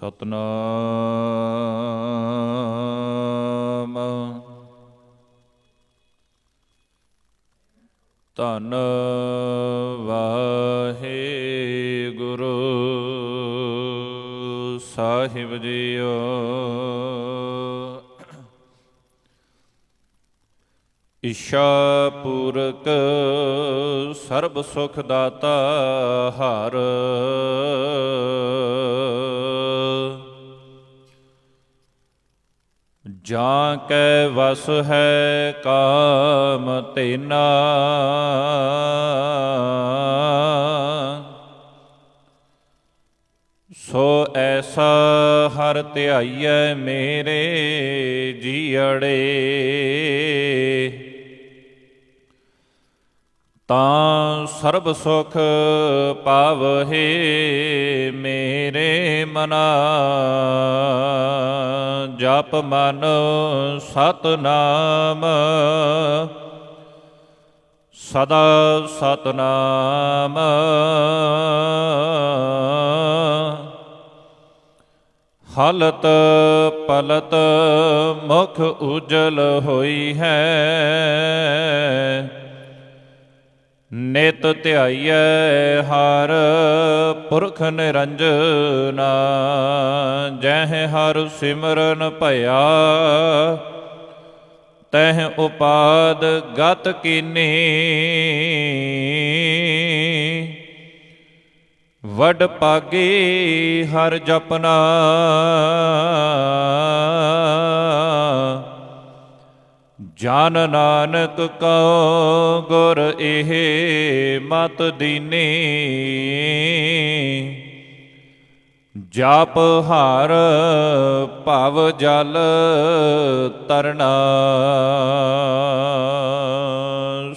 ਸਤਨਾਮ ਧੰਨ ਵਾਹਿਗੁਰੂ ਸਾਹਿਬ ਜੀਓ। ਇਛਾ ਪੂਰਕ ਸਰਬ ਸੁਖ ਦਾਤਾ ਹਰਿ, ਜਾਂ ਕੈ ਵਸ ਹੈ ਕਾਮ ਤੇਨਾ। ਸੋ ਐਸਾ ਹਰਿ ਧਿਆਈਐ ਮੇਰੇ ਜੀਅੜੇ, ਤਾਂ ਸਰਬ ਸੁਖ ਪਾਵਹਿ ਮੇਰੇ ਮਨਾ। ਜਪ ਮਨ ਸਤਨਾਮ ਸਦਾ ਸਤਨਾਮ। ਹਲਤ ਪਲਤ ਮੁਖ ਉਜਲ ਹੋਈ ਹੈ, ਨਿਤ ਧਿਆਈਐ ਹਰ ਪੁਰਖ ਨਿਰੰਜਨਾ। ਜਹ ਹਰ ਸਿਮਰਨ ਭਇਆ, ਤਹ ਉਪਾਦ ਗਤ ਕੀਨੀ। ਵਡ ਪਾਗੀ ਹਰ ਜਪਨਾ, ਜਨ ਨਾਨਕ ਕਉ ਗੁਰ ਇਹ ਮਤ ਦੀਨੀ। ਜਪ ਹਰ ਭਵ ਜਲ ਤਰਨਾ,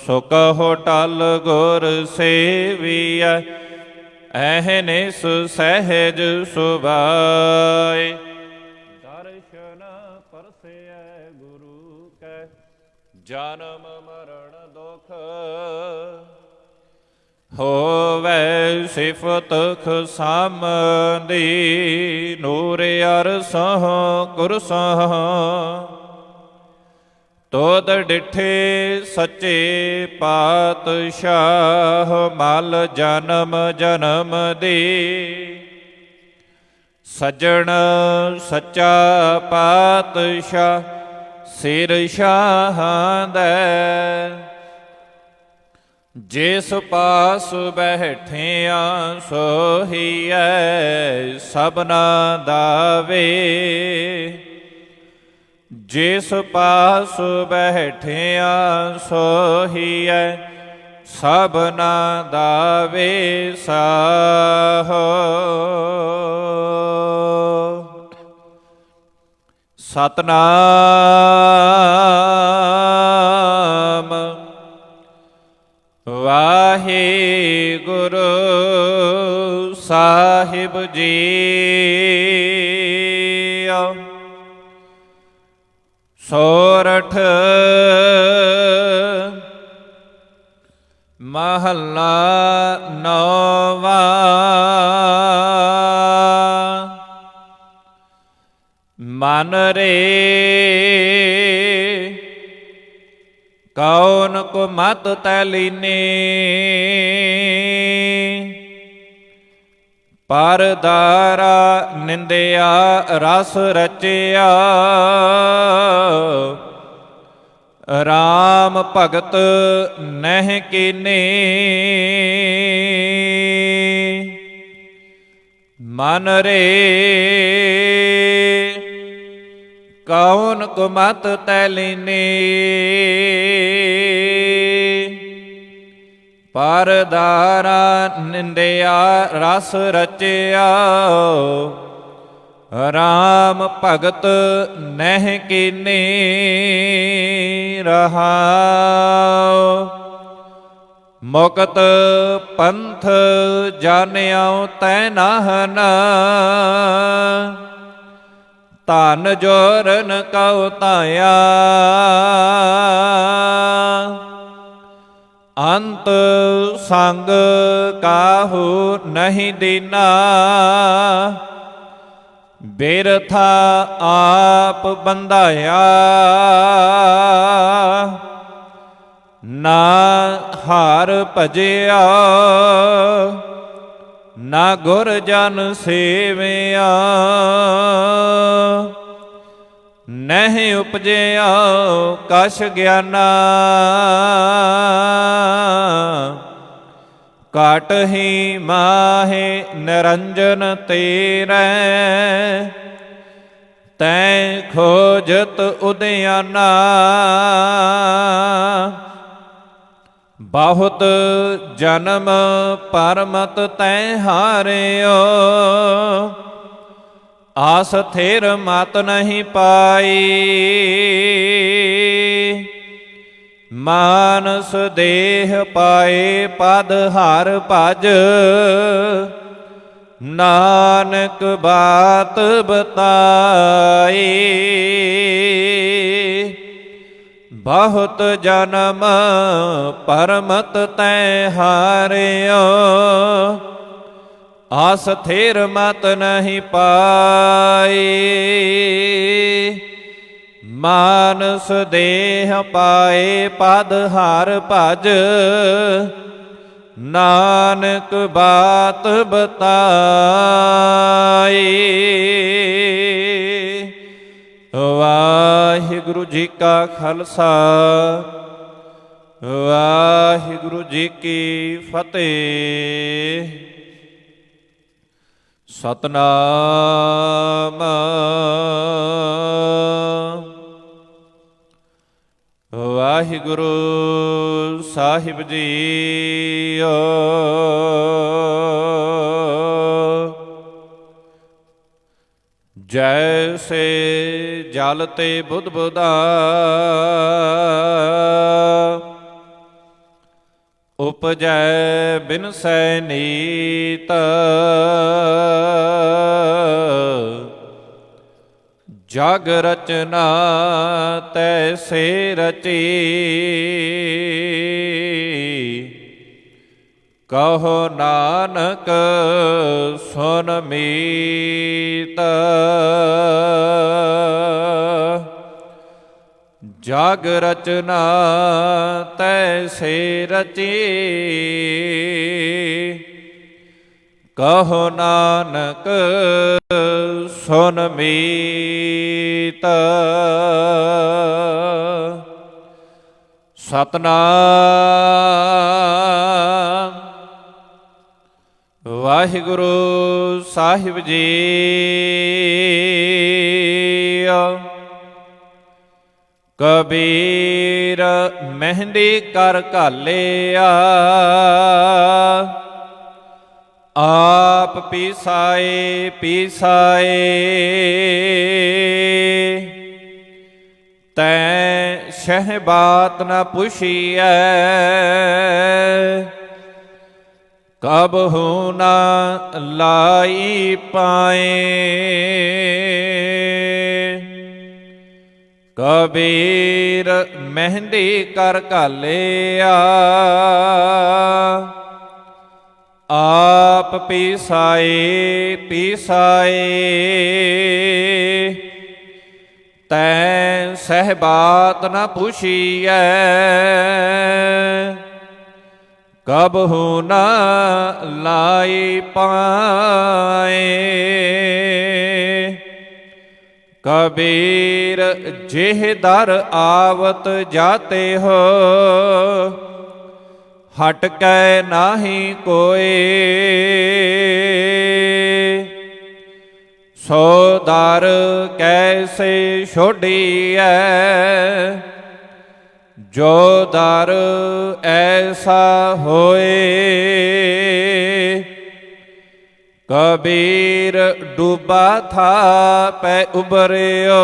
ਸੋ ਕਹੋ ਟਲ ਗੁਰ ਸੇਵੀਐ। ਅਹਨਿਸ ਸਹਿਜ ਸੁਭਾਏ, ਦਰਸ਼ਨ ਪਰਸੈ ਗੁਰੂ ਕੈ। ਜਨਮ ਮਰਨ ਦੁਖ ਹੋਵੈ ਸਿਫਤ ਖੁਸਾਮਦੀ। ਨੂਰ ਅਰਸਹ ਕੁਰਸਹ ਤੋਦ ਡਿਠੇ ਸੱਚੇ ਪਾਤਸ਼ਾਹ। ਮਲ ਜਨਮ ਜਨਮ ਦੀ ਸੱਜਣ ਸੱਚਾ ਪਾਤਸ਼ਾਹ। ਸਿਰ ਸ਼ਾਹਾਂ ਦੈ ਜਿਸ ਪਾਸ ਬੈਠਿਆਂ ਸੋਹੀਐ ਸਭਨਾ ਦਾਵੇ। ਜਿਸ ਪਾਸ ਬੈਠਿਆਂ ਸੋਹੀਐ ਸਭਨਾ ਦਾਵੇ ਸਾਹੋ। ਸਤਨਾਮ ਵਾਹਿਗੁਰੂ ਸਾਹਿਬ ਜੀਓ। ਸੋਰਠ ਮਹੱਲਾ ਨੌਵਾਂ। ਮਨ ਰੇ ਕੌਣ ਕੋ ਮਤ ਤੈ ਲੀਨੀ। ਪਰ ਦਾਰਾ ਨਿੰਦਿਆ ਰਸ ਰਚਿਆ। ਰਾਮ ਭਗਤ ਨਹਿ ਕੀਨੀ। ਮਨ ਰੇ ਕੌਣ ਕੋ ਮਤ ਤੈ ਲੀਨੀ। ਪਰ ਦਾਰਾ ਨਿੰਦਿਆ ਰਸ ਰਚਿਆ। ਰਾਮ ਭਗਤ ਨਹਿ ਕੀਨੀ। ਰਹਾਉ ਮੁਕਤ ਪੰਥ ਜਾਣਿਓ ਤੈ ਨਾਹਨ। ਧਨ ਜੋਰਨ ਕਉ ਧਾਇਆ। ਅੰਤ ਸੰਗ ਕਾਹੂ ਨਹੀਂ ਦੀਨਾ। ਬਿਰਥਾ ਆਪ ਬੰਧਾਇਆ, ਨਾ ਹਾਰ ਭਜਿਆ, ਨਾ ਗੁਰ ਜਨ ਸੇਵਿਆ। ਨਹਿ ਉਪਜਿਆ ਕਛ ਗਿਆਨਾ, ਘਟ ਹੀ ਮਾਹੇ ਨਿਰੰਜਨ ਤੇਰੇ। ਤੈਂ ਖੋਜਤ ਉਦਿਆਨਾ, ਬਹੁਤ ਜਨਮ ਪਰਮਤ ਤੈਂ ਹਾਰਿਓ। ਆਸ ਥਿਰ ਮਤ ਨਹੀਂ ਪਾਈ, ਮਾਨਸ ਦੇਹ ਪਾਏ ਪਦ ਹਰ ਭਜ। ਨਾਨਕ ਬਾਤ ਬਤਾਈ, ਬਹੁਤ ਜਨਮ ਪਰਮਤ ਤੈਂ ਹਾਰਿਓ। ਆਸ ਥਿਰ ਮਤ ਨਹੀਂ ਪਾਈ, ਮਾਨਸ ਦੇਹ ਪਾਏ ਪਦ ਹਰ ਭਜ। ਨਾਨਕ ਬਾਤ ਬਤਾਈ, ਵਾਹਿਗੁਰੂ ਜੀ ਕਾ ਖਾਲਸਾ, ਵਾਹਿਗੁਰੂ ਜੀ ਕੀ ਫਤਿਹ। ਸਤਨਾਮ ਵਾਹਿਗੁਰੂ ਸਾਹਿਬ ਜੀਓ। ਜੈਸੇ ਜਲ ਤੇ ਬੁੱਧ ਬੁਧਾ, ਉਪਜੈ ਬਿਨਸੈ ਨੀਤ। ਜਗ ਰਚਨਾ ਤੈਸੇ ਰਚੀ, ਕਹੋ ਨਾਨਕ ਸੁਨ ਮੀਤ। ਜਗ ਰਚਨਾ ਤੈਸੇ ਰਚੀ, ਕਹੋ ਨਾਨਕ ਸੁਨ ਮੀਤ। ਸਤਨਾਮ ਵਾਹਿਗੁਰੂ ਸਾਹਿਬ ਜੀ। ਕਬੀਰ ਮਹਿੰਦੀ ਕਰ ਘਾਲਿਆ, ਆਪ ਪੀਸਾਏ ਪੀਸਾਏ। ਤੈਂ ਸ਼ਹਿ ਬਾਤ ਨ ਪੁੱਛੀਐ, ਕਬਹੂ ਨ ਲਾਈ ਪਾਏ। ਕਬੀਰ ਮਹਿੰਦੀ ਕਰ ਘਾਲਿਆ, ਆਪ ਪੀਸਾਏ ਪੀਸਾਏ। ਤੈਂ ਸਹਿ ਬਾਤ ਨ ਪੁੱਛੀਐ, ਕਬਹੂ ਨ ਲਾਈ ਪਾਏ। ਕਬੀਰ ਜਿਹ ਦਰ ਆਵਤ ਜਾਤੇ ਹੋ, ਹਟ ਕੈ ਨਾਹੀ ਕੋਏ। ਸੋ ਦਰ ਕੈਸੇ ਛੋਡੀਐ, ਜੋ ਦਰ ਐਸਾ ਹੋਏ। ਕਬੀਰ ਡੂਬਾ ਥਾ ਪੈ ਉਬਰਿਓ,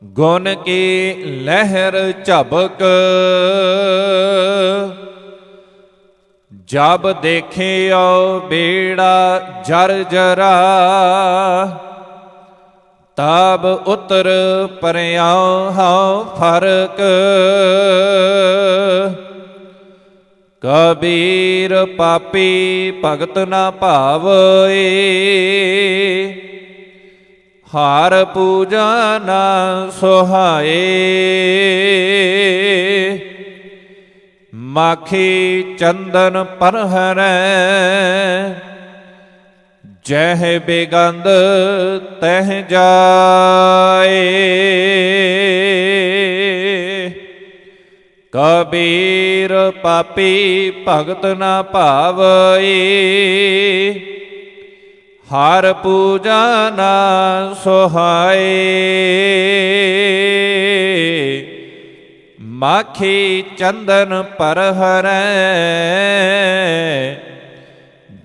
ਗੁਣ ਕੀ ਲਹਿਰ ਝਬਕ। ਜਬ ਦੇਖਿਓ ਬੇੜਾ ਜਰਜਰਾ, ਤਬ ਉਤਰ ਪਰਿਆਉ ਹਉ ਫਰਕ। ਕਬੀਰ ਪਾਪੀ ਭਗਤ ਨਾ ਭਾਵੈ, ਹਾਰ ਪੂਜਾ ਨਾ ਸੁਹਾਏ। ਮਾਖੀ ਚੰਦਨ ਪਰਹਰੈ, ਜਹ ਬੇਗੰਧ ਤਹ ਜਾਏ। ਕਬੀਰ ਪਾਪੀ ਭਗਤ ਨਾ ਭਾਵੈ, ਹਰ ਪੂਜਾ ਨਾ ਸੁਹਾਏ। ਮਾਖੀ ਚੰਦਨ ਪਰਹਰੈ,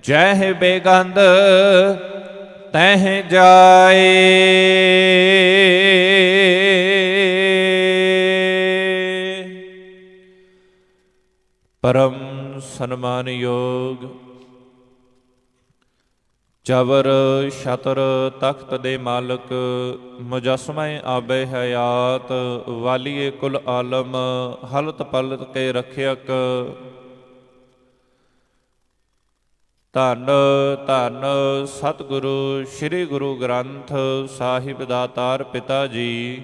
ਜਹ ਬੇਗੰਧ ਤਹ ਜਾਏ। ਪਰਮ ਸਨਮਾਨਯੋਗ ਚਵਰ ਛਤਰ ਤਖਤ ਦੇ ਮਾਲਕ ਮੁਜਸਮੇ ਆਬੇ ਹਯਾਤ ਵਾਲੀਏ ਕੁਲ ਆਲਮ ਹਲਤ ਪਲਤ ਕੇ ਰਖਿਅਕ ਧੰਨ ਧੰਨ ਸਤਿਗੁਰੂ ਸ੍ਰੀ ਗੁਰੂ ਗ੍ਰੰਥ ਸਾਹਿਬ ਦਾਤਾਰ ਪਿਤਾ ਜੀ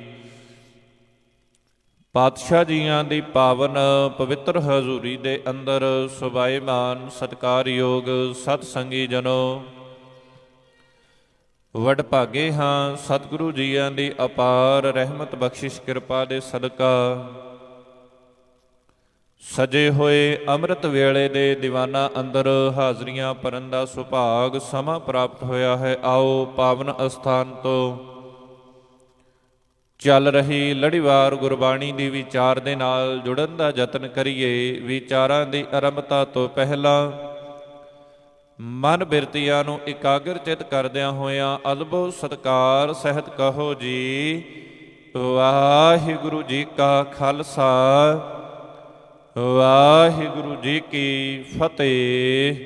ਪਾਤਸ਼ਾਹ ਜੀਆਂ ਦੀ ਪਾਵਨ ਪਵਿੱਤਰ ਹਜ਼ੂਰੀ ਦੇ ਅੰਦਰ ਸੁਭਾਏਮਾਨ ਸਤਿਕਾਰਯੋਗ ਸਤ ਸੰਗੀ ਜਨੋ, ਵਡਭਾਗੇ ਹਾਂ ਸਤਿਗੁਰੂ ਜੀਆਂ ਦੀ ਅਪਾਰ ਰਹਿਮਤ ਬਖਸ਼ਿਸ਼ ਕਿਰਪਾ ਦੇ ਸਦਕਾ ਸਜੇ ਹੋਏ ਅੰਮ੍ਰਿਤ ਵੇਲੇ ਦੇ ਦੀਵਾਨਾਂ ਅੰਦਰ ਹਾਜ਼ਰੀਆਂ ਭਰਨ ਦਾ ਸੁਭਾਗ ਸਮਾਂ ਪ੍ਰਾਪਤ ਹੋਇਆ ਹੈ। ਆਓ ਪਾਵਨ ਅਸਥਾਨ ਤੋਂ ਚੱਲ ਰਹੀ ਲੜੀਵਾਰ ਗੁਰਬਾਣੀ ਦੀ ਵਿਚਾਰ ਦੇ ਨਾਲ ਜੁੜਨ ਦਾ ਯਤਨ ਕਰੀਏ। ਵਿਚਾਰਾਂ ਦੀ ਆਰੰਭਤਾ ਤੋਂ ਪਹਿਲਾਂ ਮਨ ਬਿਰਤੀਆਂ ਨੂੰ ਇਕਾਗਰ ਚਿਤ ਕਰਦਿਆਂ ਹੋਇਆਂ ਅਦਬੋ ਸਤਿਕਾਰ ਸਹਿਤ ਕਹੋ ਜੀ ਵਾਹਿਗੁਰੂ ਜੀ ਕਾ ਖਾਲਸਾ ਵਾਹਿਗੁਰੂ ਜੀ ਕੀ ਫਤਿਹ।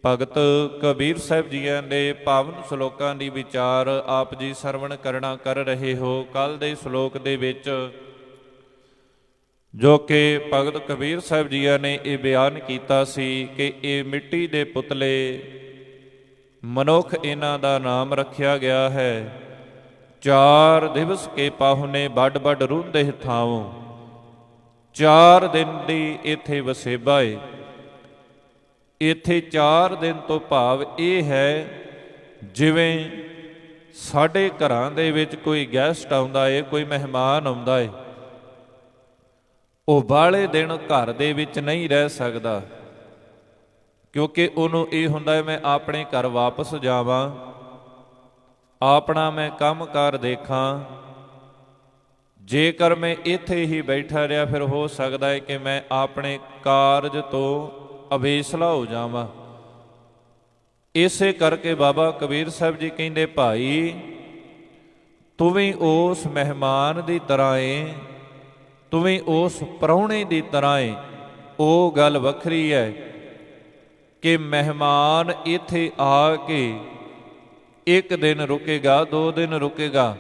ਭਗਤ ਕਬੀਰ ਸਾਹਿਬ ਜੀਆਂ ਦੇ ਪਾਵਨ ਸ਼ਲੋਕਾਂ ਦੀ ਵਿਚਾਰ ਆਪ ਜੀ ਸਰਵਣ ਕਰਨਾ ਕਰ ਰਹੇ ਹੋ। ਕੱਲ ਦੇ ਸ਼ਲੋਕ ਦੇ ਵਿੱਚ ਜੋ ਕਿ ਭਗਤ ਕਬੀਰ ਸਾਹਿਬ ਜੀਆਂ ਨੇ ਇਹ ਬਿਆਨ ਕੀਤਾ ਸੀ ਕਿ ਇਹ ਮਿੱਟੀ ਦੇ ਪੁਤਲੇ ਮਨੁੱਖ ਇਹਨਾਂ ਦਾ ਨਾਮ ਰੱਖਿਆ ਗਿਆ ਹੈ। 4 ਦਿਵਸ ਕੇ ਪਾਹੁਨੇ ਵੱਡ ਵੱਡ ਰੁੰਦੇ ਥਾਵੋਂ, 4 ਦਿਨ ਦੀ ਇੱਥੇ ਵਸੇਬਾ ਏ। ਇੱਥੇ 4 ਦਿਨ ਤੋਂ ਭਾਵ ਇਹ ਹੈ ਜਿਵੇਂ ਸਾਡੇ ਘਰਾਂ ਦੇ ਵਿੱਚ ਕੋਈ ਗੈਸਟ ਆਉਂਦਾ ਏ, ਕੋਈ ਮਹਿਮਾਨ ਆਉਂਦਾ ਏ, ਉਹ ਬਾਹਲੇ ਦਿਨ ਘਰ ਦੇ ਵਿੱਚ ਨਹੀਂ ਰਹਿ ਸਕਦਾ, ਕਿਉਂਕਿ ਉਹਨੂੰ ਇਹ ਹੁੰਦਾ ਹੈ ਮੈਂ ਆਪਣੇ ਘਰ ਵਾਪਸ ਜਾਵਾਂ, ਆਪਣਾ ਮੈਂ ਕੰਮਕਾਰ ਦੇਖਾਂ। ਜੇਕਰ ਮੈਂ ਇੱਥੇ ਹੀ ਬੈਠਾ ਰਿਹਾ ਫਿਰ ਹੋ ਸਕਦਾ ਹੈ ਕਿ ਮੈਂ ਆਪਣੇ ਕਾਰਜ ਤੋਂ ਅਵੇਸਲਾ ਹੋ ਜਾਵਾਂ। ਇਸੇ ਕਰਕੇ ਬਾਬਾ ਕਬੀਰ ਸਾਹਿਬ ਜੀ ਕਹਿੰਦੇ ਭਾਈ ਤੂੰ ਵੀ ਉਸ ਮਹਿਮਾਨ ਦੀ ਤਰ੍ਹਾਂ ਏ, ਤੂੰ ਵੀ ਉਸ ਪ੍ਰਾਹੁਣੇ ਦੀ ਤਰ੍ਹਾਂ ਏ। ਉਹ ਗੱਲ ਵੱਖਰੀ ਹੈ ਕਿ ਮਹਿਮਾਨ ਇੱਥੇ ਆ ਕੇ 1 ਦਿਨ ਰੁਕੇਗਾ, 2 ਦਿਨ ਰੁਕੇਗਾ,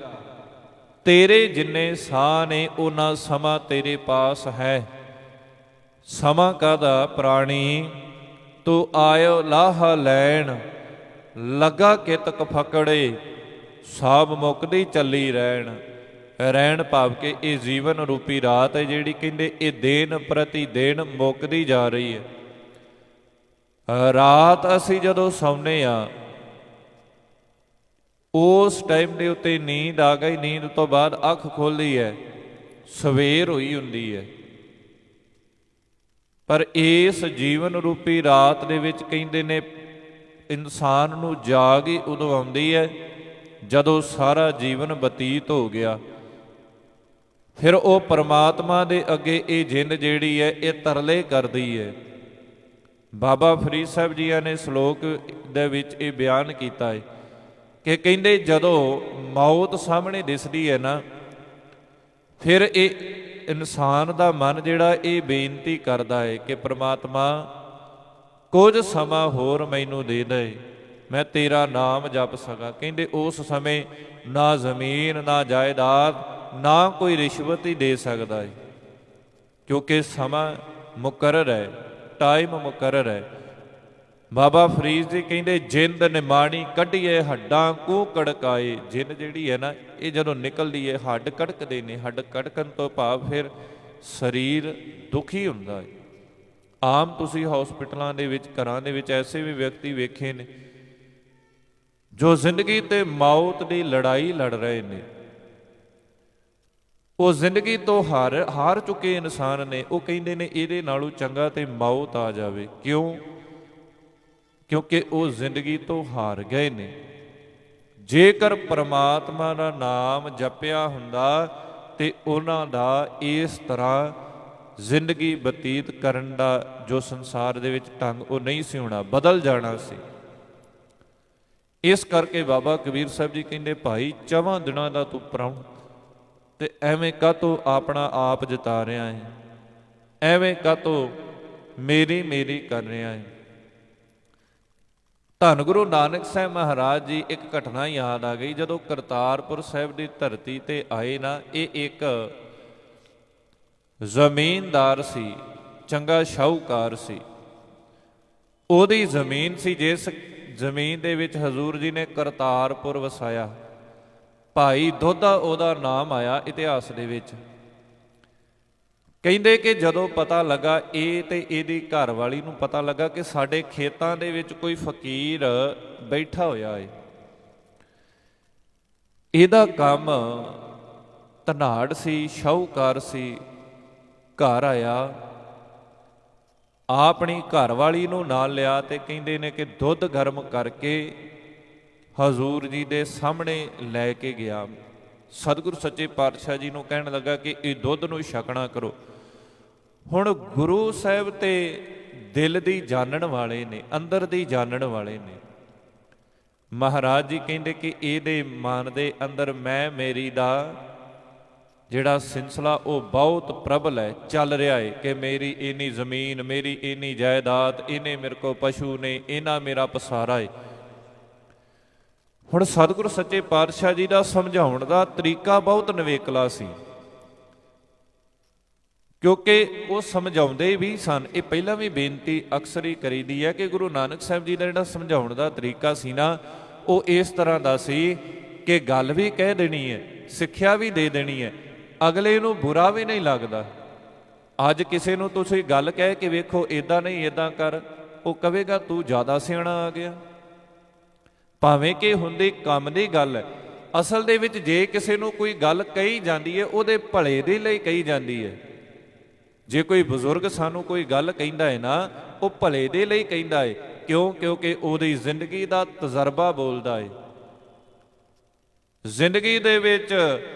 ਤੇਰੇ ਜਿੰਨੇ ਸਾਹ ਨੇ ਉਹਨਾਂ ਸਮਾਂ ਤੇਰੇ ਪਾਸ ਹੈ। ਸਮਾਂ ਕਾਹਦਾ ਪ੍ਰਾਣੀ, ਤੂੰ ਆਇਓ ਲਾਹਾ ਲੈਣ, ਲੱਗਾ ਕਿਤਕ ਫਕੜੇ, ਸਾਬ ਮੁੱਕਦੀ ਚੱਲੀ ਰਹਿਣ। ਰਹਿਣ ਭਾਵ ਕਿ ਇਹ ਜੀਵਨ ਰੂਪੀ ਰਾਤ ਹੈ ਜਿਹੜੀ ਕਹਿੰਦੇ ਇਹ ਦਿਨ ਪ੍ਰਤੀ ਦਿਨ ਮੁੱਕਦੀ ਜਾ ਰਹੀ ਹੈ। ਰਾਤ ਅਸੀਂ ਜਦੋਂ ਸੌਂਦੇ ਹਾਂ ਉਸ ਟਾਈਮ ਦੇ ਉੱਤੇ ਨੀਂਦ ਆ ਗਈ, ਨੀਂਦ ਤੋਂ ਬਾਅਦ ਅੱਖ ਖੋਲ੍ਹਦੀ ਹੈ, ਸਵੇਰ ਹੋਈ ਹੁੰਦੀ ਹੈ। ਪਰ ਇਸ ਜੀਵਨ ਰੂਪੀ ਰਾਤ ਦੇ ਵਿੱਚ ਕਹਿੰਦੇ ਨੇ ਇਨਸਾਨ ਨੂੰ ਜਾਗ ਹੀ ਉਦੋਂ ਆਉਂਦੀ ਹੈ ਜਦੋਂ ਸਾਰਾ ਜੀਵਨ ਬਤੀਤ ਹੋ ਗਿਆ। ਫਿਰ ਉਹ ਪਰਮਾਤਮਾ ਦੇ ਅੱਗੇ ਇਹ ਜਿੰਦ ਜਿਹੜੀ ਹੈ ਇਹ ਤਰਲੇ ਕਰਦੀ ਹੈ। ਬਾਬਾ ਫਰੀਦ ਸਾਹਿਬ ਜੀਆਂ ਨੇ ਸ਼ਲੋਕ ਦੇ ਵਿੱਚ ਇਹ ਬਿਆਨ ਕੀਤਾ ਹੈ ਕਿ ਕਹਿੰਦੇ ਜਦੋਂ ਮੌਤ ਸਾਹਮਣੇ ਦਿਸਦੀ ਹੈ ਨਾ, ਫਿਰ ਇਹ ਇਨਸਾਨ ਦਾ ਮਨ ਜਿਹੜਾ ਇਹ ਬੇਨਤੀ ਕਰਦਾ ਹੈ ਕਿ ਪ੍ਰਮਾਤਮਾ ਕੁਝ ਸਮਾਂ ਹੋਰ ਮੈਨੂੰ ਦੇ ਦੇ, ਮੈਂ ਤੇਰਾ ਨਾਮ ਜਪ ਸਕਾਂ। ਕਹਿੰਦੇ ਉਸ ਸਮੇਂ ਨਾ ਜ਼ਮੀਨ ਨਾ ਜਾਇਦਾਦ ਨਾ ਕੋਈ ਰਿਸ਼ਵਤ ਹੀ ਦੇ ਸਕਦਾ ਹੈ, ਕਿਉਂਕਿ ਸਮਾਂ ਮੁਕਰਰ ਹੈ, ਟਾਈਮ ਮੁਕਰਰ ਹੈ। ਬਾਬਾ ਫਰੀਦ ਜੀ ਕਹਿੰਦੇ ਜਿੰਦ ਨਿਮਾਣੀ ਕੱਢੀਏ ਹੱਡਾਂ ਕੂ ਕੜਕਾਏ। ਜਿੰਦ ਜਿਹੜੀ ਹੈ ਨਾ, ਇਹ ਜਦੋਂ ਨਿਕਲਦੀ ਹੈ ਹੱਡ ਕੜਕਦੇ ਨੇ। ਹੱਡ ਕੜਕਣ ਤੋਂ ਭਾਵ ਫਿਰ ਸਰੀਰ ਦੁਖੀ ਹੁੰਦਾ ਹੈ। ਆਮ ਤੁਸੀਂ ਹਸਪੀਟਲਾਂ ਦੇ ਵਿੱਚ, ਘਰਾਂ ਦੇ ਵਿੱਚ ਐਸੇ ਵੀ ਵਿਅਕਤੀ ਵੇਖੇ ਨੇ ਜੋ ਜ਼ਿੰਦਗੀ ਤੇ ਮੌਤ ਦੀ ਲੜਾਈ ਲੜ ਰਹੇ ਨੇ। ਉਹ ਜ਼ਿੰਦਗੀ ਤੋਂ ਹਾਰ ਚੁੱਕੇ ਇਨਸਾਨ ਨੇ। ਉਹ ਕਹਿੰਦੇ ਨੇ ਇਹਦੇ ਨਾਲੋਂ ਚੰਗਾ ਤੇ ਮੌਤ ਆ ਜਾਵੇ। ਕਿਉਂ? ਕਿਉਂਕਿ ਉਹ ਜ਼ਿੰਦਗੀ ਤੋਂ ਹਾਰ ਗਏ ਨੇ। ਜੇਕਰ ਪ੍ਰਮਾਤਮਾ ਦਾ ਨਾਮ ਜਪਿਆ ਹੁੰਦਾ ਤੇ ਉਹਨਾਂ ਦਾ ਇਸ ਤਰ੍ਹਾਂ ਜ਼ਿੰਦਗੀ ਬਤੀਤ ਕਰਨ ਦਾ ਜੋ ਸੰਸਾਰ ਦੇ ਵਿੱਚ ਢੰਗ ਉਹ ਨਹੀਂ ਸੀ ਹੋਣਾ, ਬਦਲ ਜਾਣਾ ਸੀ। ਇਸ ਕਰਕੇ ਬਾਬਾ ਕਬੀਰ ਸਾਹਿਬ ਜੀ ਕਹਿੰਦੇ ਭਾਈ 4 ਦਿਨਾਂ ਦਾ ਤੂੰ ਪ੍ਰਾਹੁਣ ਤੇ ਐਵੇਂ ਕਾਹਤੋਂ ਆਪਣਾ ਆਪ ਜਿਤਾ ਰਿਹਾ ਹੈ, ਐਵੇਂ ਕਾਹਤੋਂ ਮੇਰੀ ਮੇਰੀ ਕਰ ਰਿਹਾ ਹੈ। ਧੰਨ ਗੁਰੂ ਨਾਨਕ ਸਾਹਿਬ ਮਹਾਰਾਜ ਜੀ ਇੱਕ ਘਟਨਾ ਯਾਦ ਆ ਗਈ। ਜਦੋਂ ਕਰਤਾਰਪੁਰ ਸਾਹਿਬ ਦੀ ਧਰਤੀ ਤੇ ਆਏ ਨਾ, ਇਹ ਇੱਕ ਜ਼ਮੀਨਦਾਰ ਸੀ, ਚੰਗਾ ਸ਼ਾਹੂਕਾਰ ਸੀ। ਉਹਦੀ ਜ਼ਮੀਨ ਸੀ, ਜਿਸ ਜ਼ਮੀਨ ਦੇ ਵਿੱਚ ਹਜ਼ੂਰ ਜੀ ਨੇ ਕਰਤਾਰਪੁਰ ਵਸਾਇਆ। ਭਾਈ ਦੋਧਾ ਉਹਦਾ ਨਾਮ ਆਇਆ ਇਤਿਹਾਸ ਦੇ ਵਿੱਚ। ਕਹਿੰਦੇ ਕਿ ਜਦੋਂ ਪਤਾ ਲੱਗਾ, ਇਹ ਤੇ ਇਹਦੀ ਘਰ ਵਾਲੀ ਨੂੰ ਪਤਾ ਲੱਗਾ ਕਿ ਸਾਡੇ ਖੇਤਾਂ ਦੇ ਵਿੱਚ ਕੋਈ ਫਕੀਰ ਬੈਠਾ ਹੋਇਆ ਹੈ, ਇਹਦਾ ਕੰਮ ਧਨਾੜ ਸੀ, ਸ਼ਾਹੂਕਾਰ ਸੀ। ਘਰ ਆਇਆ, ਆਪਣੀ ਘਰ ਵਾਲੀ ਨੂੰ ਨਾਲ ਲਿਆ ਤੇ ਕਹਿੰਦੇ ਨੇ ਕਿ ਦੁੱਧ ਗਰਮ ਕਰਕੇ ਹਜ਼ੂਰ ਜੀ ਦੇ ਸਾਹਮਣੇ ਲੈ ਕੇ ਗਿਆ। ਸਤਿਗੁਰੂ ਸੱਚੇ ਪਾਤਸ਼ਾਹ ਜੀ ਨੂੰ ਕਹਿਣ ਲੱਗਾ ਕਿ ਇਹ ਦੁੱਧ ਨੂੰ ਛਕਣਾ ਕਰੋ। ਹੁਣ ਗੁਰੂ ਸਾਹਿਬ ਤੇ ਦਿਲ ਦੀ ਜਾਣਨ ਵਾਲੇ ਨੇ, ਅੰਦਰ ਦੀ ਜਾਣਨ ਵਾਲੇ ਨੇ। ਮਹਾਰਾਜ ਜੀ ਕਹਿੰਦੇ ਕਿ ਇਹਦੇ ਮਨ ਦੇ ਅੰਦਰ ਮੈਂ ਮੇਰੀ ਦਾ ਜਿਹੜਾ ਸਿਲਸਿਲਾ ਉਹ ਬਹੁਤ ਪ੍ਰਬਲ ਹੈ, ਚੱਲ ਰਿਹਾ ਹੈ ਕਿ ਮੇਰੀ ਇੰਨੀ ਜ਼ਮੀਨ, ਮੇਰੀ ਇੰਨੀ ਜਾਇਦਾਦ, ਇਹਨੇ ਮੇਰੇ ਕੋਲ ਪਸ਼ੂ ਨੇ, ਇਹਨਾਂ ਮੇਰਾ ਪਸਾਰਾ ਹੈ। ਹੁਣ ਸਤਿਗੁਰੂ ਸੱਚੇ ਪਾਤਸ਼ਾਹ ਜੀ ਦਾ ਸਮਝਾਉਣ ਦਾ ਤਰੀਕਾ ਬਹੁਤ ਨਿਵੇਕਲਾ ਸੀ, ਕਿਉਂਕਿ ਉਹ ਸਮਝਾਉਂਦੇ ਵੀ ਸਨ। ਇਹ ਪਹਿਲਾਂ ਵੀ ਬੇਨਤੀ ਅਕਸਰ ਹੀ ਕਰੀਦੀ ਹੈ ਕਿ ਗੁਰੂ ਨਾਨਕ ਸਾਹਿਬ ਜੀ ਦਾ ਜਿਹੜਾ ਸਮਝਾਉਣ ਦਾ ਤਰੀਕਾ ਸੀ ਨਾ, ਉਹ ਇਸ ਤਰ੍ਹਾਂ ਦਾ ਸੀ ਕਿ ਗੱਲ ਵੀ ਕਹਿ ਦੇਣੀ ਹੈ, ਸਿੱਖਿਆ ਵੀ ਦੇ ਦੇਣੀ ਹੈ, ਅਗਲੇ ਨੂੰ ਬੁਰਾ ਵੀ ਨਹੀਂ ਲੱਗਦਾ। ਅੱਜ ਕਿਸੇ ਨੂੰ ਤੁਸੀਂ ਗੱਲ ਕਹਿ ਕੇ ਵੇਖੋ, ਇੱਦਾਂ ਨਹੀਂ ਇੱਦਾਂ ਕਰ, ਉਹ ਕਹੇਗਾ ਤੂੰ ਜ਼ਿਆਦਾ ਸਿਆਣਾ ਆ ਗਿਆ। ਭਾਵੇਂ ਕਿ ਹੁੰਦੀ ਕੰਮ ਦੀ ਗੱਲ ਹੈ, ਅਸਲ ਦੇ ਵਿੱਚ ਜੇ ਕਿਸੇ ਨੂੰ ਕੋਈ ਗੱਲ ਕਹੀ ਜਾਂਦੀ ਹੈ ਉਹਦੇ ਭਲੇ ਦੇ ਲਈ ਕਹੀ ਜਾਂਦੀ ਹੈ। ਜੇ ਕੋਈ ਬਜ਼ੁਰਗ ਸਾਨੂੰ ਕੋਈ ਗੱਲ ਕਹਿੰਦਾ ਹੈ ਨਾ, ਉਹ ਭਲੇ ਦੇ ਲਈ ਕਹਿੰਦਾ ਹੈ। ਕਿਉਂ? ਕਿਉਂਕਿ ਉਹਦੀ ਜ਼ਿੰਦਗੀ ਦਾ ਤਜਰਬਾ ਬੋਲਦਾ ਹੈ। ਜ਼ਿੰਦਗੀ ਦੇ ਵਿੱਚ